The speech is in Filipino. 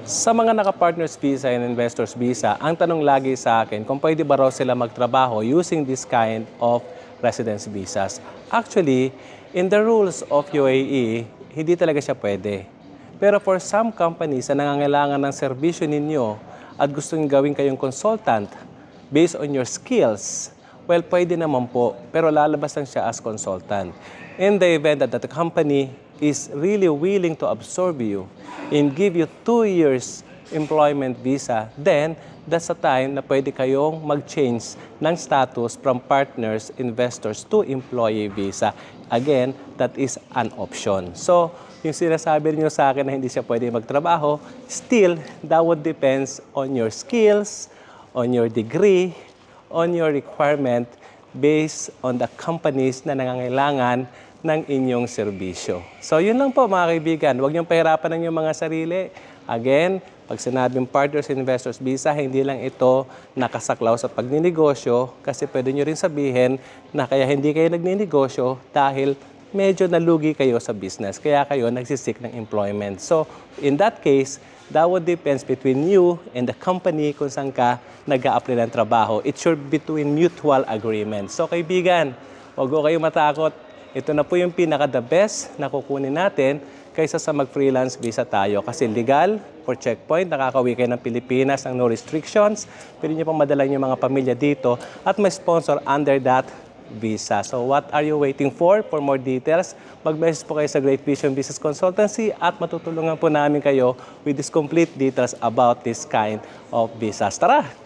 Sa mga naka-partners visa and investors visa, ang tanong lagi sa akin kung pwede ba raw sila magtrabaho using this kind of residence visas. Actually, in the rules of UAE, hindi talaga siya pwede. Pero for some companies na nangangailangan ng serbisyo ninyo at gusto nyo gawin kayong consultant based on your skills, well, pwede naman po, pero lalabas lang siya as consultant. In the event that the company is really willing to absorb you and give you 2 years employment visa, then that's the time na pwede kayong mag-change ng status from partners, investors to employee visa. Again, that is an option. So, yung sinasabi niyo sa akin na hindi siya pwede magtrabaho, still, that would depends on your skills, on your degree, on your requirement based on the companies na nangangailangan ng inyong serbisyo. So, yun lang po mga kaibigan. Huwag niyong pahirapan ng inyong mga sarili. Again, pag sinabing partners investors visa, hindi lang ito nakasaklaw sa pagninegosyo kasi pwede nyo rin sabihin na kaya hindi kayo nagninegosyo dahil medyo nalugi kayo sa business. Kaya kayo nagsisik ng employment. So, in that case, that would depends between you and the company kung saan ka nag-a-apply ng trabaho. It should be between mutual agreement. So, kaibigan, huwag ko kayo matakot. Ito na po yung pinaka-the best na kukunin natin kaysa sa mag-freelance visa tayo. Kasi legal, for checkpoint, nakakauwi kayo ng Pilipinas ng no restrictions. Pwede nyo pang madala yung mga pamilya dito at may sponsor under that visa. So what are you waiting for? For more details, mag-message po kayo sa Great Vision Business Consultancy at matutulungan po namin kayo with this complete details about this kind of visas. Tara!